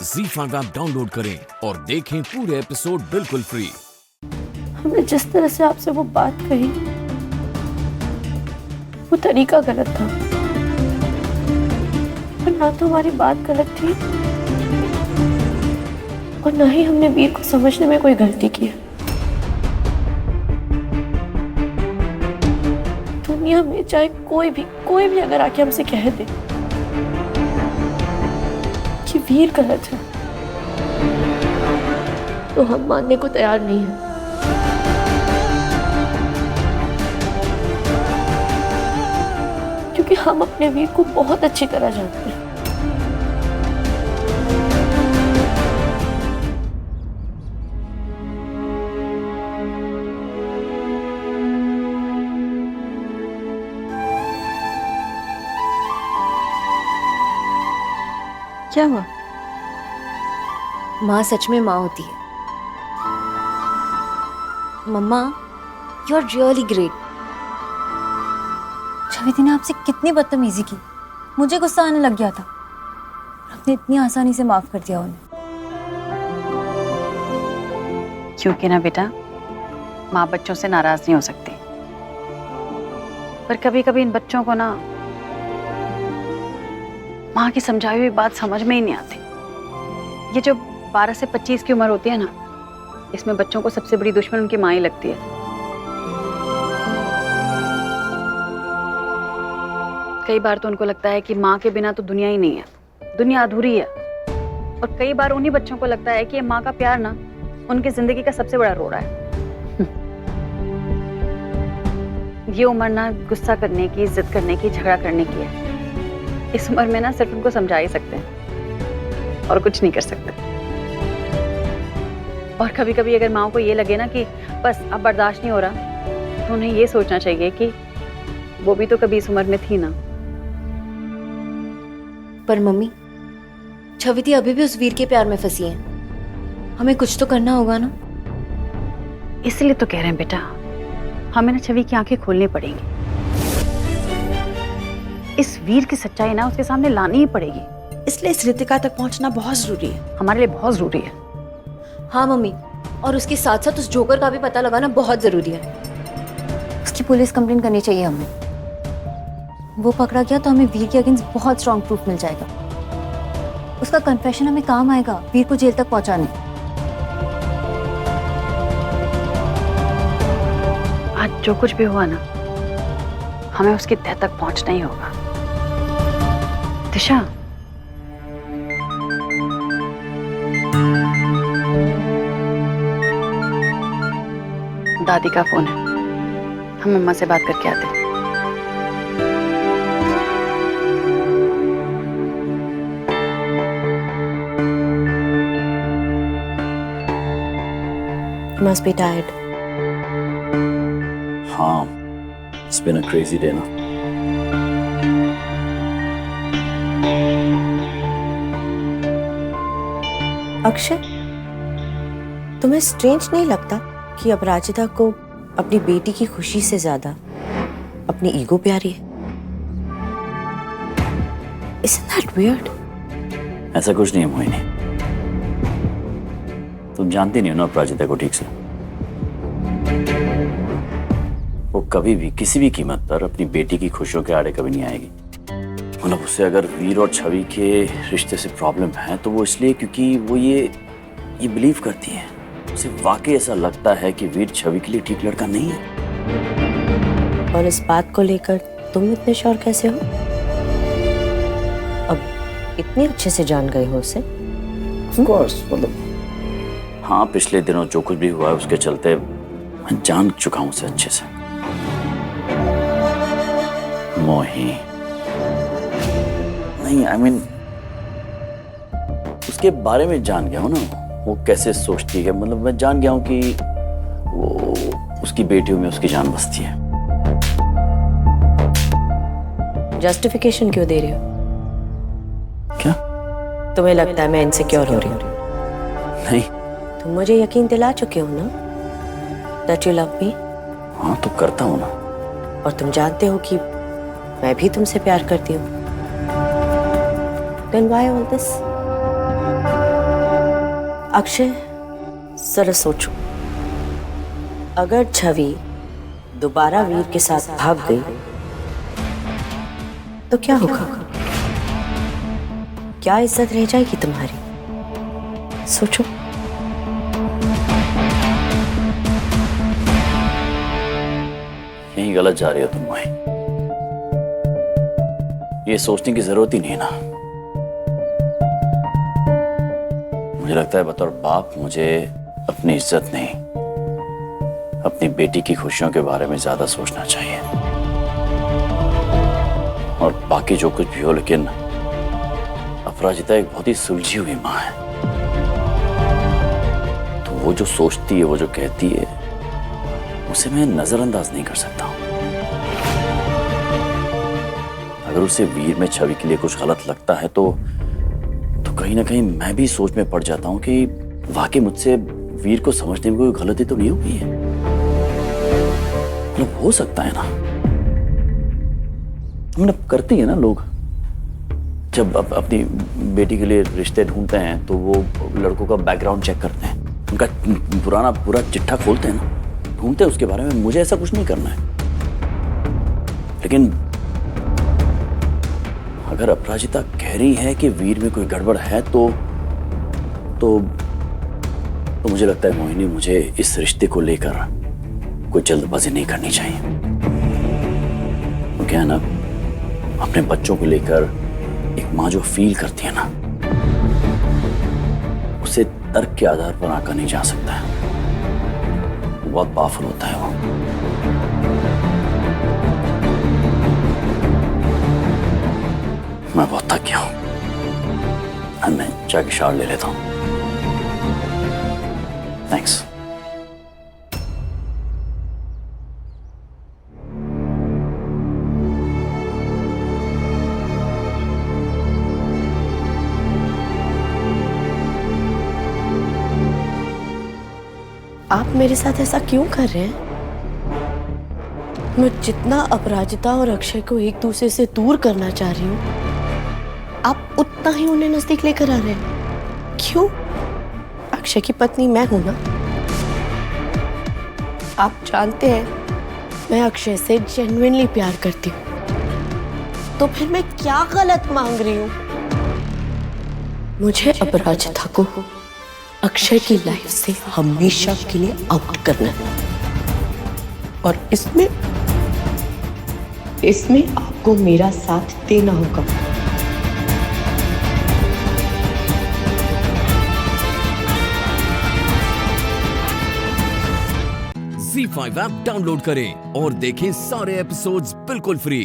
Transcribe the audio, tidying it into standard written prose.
ZEE5 app download करें और देखें पूरे एपिसोड बिल्कुल फ्री। हमने जिस तरह से आपसे वो बात कही, वो तरीका गलत था। और ना तो हमारी बात गलत थी और ना ही हमने वीर को समझने में कोई गलती की है। दुनिया में चाहे कोई भी अगर आके हमसे कह दे कि वीर गलत है, तो हम मानने को तैयार नहीं हैं। क्योंकि हम अपने वीर को बहुत अच्छी तरह जानते हैं। क्या हुआ? माँ सच में माँ होती है। मम्मा, यू आर रियली ग्रेट। छविति ने आपसे कितनी बदतमीजी की, मुझे गुस्सा आने लग गया था। आपने इतनी आसानी से माफ कर दिया उन्हें। क्योंकि ना बेटा, माँ बच्चों से नाराज नहीं हो सकती, पर कभी कभी इन बच्चों को ना माँ की समझाई हुई बात समझ में ही नहीं आती। ये जो 12 से 25 की उम्र होती है ना, इसमें बच्चों को सबसे बड़ी दुश्मन उनकी माँ ही लगती है। कई बार तो उनको लगता है कि माँ के बिना तो दुनिया ही नहीं है, दुनिया अधूरी है। और कई बार उन्हीं बच्चों को लगता है कि ये माँ का प्यार ना उनकी जिंदगी का सबसे बड़ा रोड़ा है। ये उम्र ना गुस्सा करने की, जिद करने की, झगड़ा करने की है। इस उम्र में ना सिर्फ उनको समझा ही सकते हैं और कुछ नहीं कर सकते। और कभी कभी अगर माँ को ये लगे ना कि बस अब बर्दाश्त नहीं हो रहा, तो उन्हें ये सोचना चाहिए कि वो भी तो कभी इस उम्र में थी ना। पर मम्मी, छविति अभी भी उस वीर के प्यार में फंसी है। हमें कुछ तो करना होगा ना। इसलिए तो कह रहे हैं बेटा, हमें ना छवि की आंखें खोलनी पड़ेंगी। इस वीर की सच्चाई ना उसके सामने लानी ही पड़ेगी। इसलिए इस रितिका तक पहुंचना बहुत जरूरी है, हमारे लिए बहुत जरूरी है। हाँ मम्मी, और उसके साथ साथ उस जोकर का भी पता लगाना बहुत जरूरी है। उसकी पुलिस कंप्लेंट करनी चाहिए हमें। वो पकड़ा गया तो हमें वीर के अगेंस्ट बहुत स्ट्रॉन्ग प्रूफ मिल जाएगा। उसका कन्फेशन हमें काम आएगा वीर को जेल तक पहुंचाने। आज जो कुछ भी हुआ ना, हमें उसकी तह तक पहुंचना ही होगा। दिशा, दादी का फोन है, हम मम्मा से बात करके आते हैं। You must be tired. हाँ, it's been a crazy day ना। अक्षय, तुम्हें स्ट्रेंज नहीं लगता कि अपराजिता को अपनी बेटी की खुशी से ज्यादा अपनी ईगो प्यारी है? Isn't that weird? ऐसा कुछ नहीं है मोहिनी, तुम जानती नहीं हो ना अपराजिता को ठीक से। वो कभी भी किसी भी कीमत पर अपनी बेटी की खुशियों के आड़े कभी नहीं आएगी। मतलब उससे अगर वीर और छवि के रिश्ते से प्रॉब्लम है तो वो इसलिए क्योंकि वो ये बिलीव करती है, उसे वाकई ऐसा लगता है कि वीर छवि के लिए ठीक लड़का नहीं है। और इस बात को लेकर तुम इतने श्योर कैसे हो? अब इतने अच्छे से जान गए हो उसे? Of course, मतलब हाँ, पिछले दिनों जो कुछ भी हुआ है उसके चलते मैं जान चुका हूं उसे अच्छे से। मोही नहीं, I mean, उसके बारे में जान गया हूं ना, वो कैसे सोचती है। मतलब मैं जान गया हूं कि वो उसकी बेटियों में उसकी जान बसती है। जस्टिफिकेशन क्यों दे रही हो? क्या तुम्हें लगता है मैं इनसिक्योर हो रही हूँ? नहीं, तुम मुझे यकीन दिला चुके हो ना that you love me? हाँ तो करता हूँ ना। और तुम जानते हो कि मैं भी तुमसे प्यार करती हूँ। Then why all this? Akshay, जरा सोचो, अगर छवि दोबारा वीर के साथ भाग गई तो क्या होगा? क्या इज्जत रह जाएगी तुम्हारी? सोचो। यही गलत जा रही हो तुम माही। ये सोचने की जरूरत ही नहीं ना। मुझे लगता है बतौर बाप मुझे अपनी इज्जत नहीं, अपनी बेटी की खुशियों के बारे में ज्यादा सोचना चाहिए। और बाकी जो कुछ भी हो, लेकिन अपराजिता एक बहुत ही सुलझी हुई माँ है। तो वो जो सोचती है, वो जो कहती है, उसे मैं नजरअंदाज नहीं कर सकता हूं। अगर उसे वीर में छवि के लिए कुछ गलत लगता है तो कहीं ना कहीं मैं भी सोच में पड़ जाता हूं कि वाकई मुझसे वीर को समझने में कोई गलती तो नहीं हुई है। मतलब हो सकता है ना, मतलब करती है ना लोग, जब अपनी बेटी के लिए रिश्ते ढूंढते हैं तो वो लड़कों का बैकग्राउंड चेक करते हैं, उनका पुराना पूरा चिट्ठा खोलते हैं ना, ढूंढते हैं उसके बारे में। मुझे ऐसा कुछ नहीं करना है। लेकिन अगर अपराजिता कह रही है कि वीर में कोई गड़बड़ है तो मुझे लगता है मोहिनी, मुझे इस रिश्ते को लेकर कोई जल्दबाजी नहीं करनी चाहिए। वो क्या है ना, अपने बच्चों को लेकर एक माँ जो फील करती है ना, उसे तर्क के आधार पर आंका नहीं जा सकता है। बहुत पावरफुल होता है वो। मैं बहुत थक गया हूं, मैं जाके शावर ले लेता हूं। थैंक्स। आप मेरे साथ ऐसा क्यों कर रहे हैं? मैं जितना अपराजिता और अक्षय को एक दूसरे से दूर करना चाह रही हूँ, आप उतना ही उन्हें नजदीक लेकर आ रहे हैं। क्यों? अक्षय की पत्नी मैं हूं ना। आप जानते हैं मैं अक्षय से जेन्युइनली प्यार करती हूँ, तो फिर मैं क्या गलत मांग रही हूँ? मुझे अपराजिता को अक्षय की लाइफ से हमेशा के लिए आउट करना है, और इसमें आपको मेरा साथ देना होगा। ZEE5 ऐप डाउनलोड करें और देखें सारे एपिसोड्स बिल्कुल फ्री।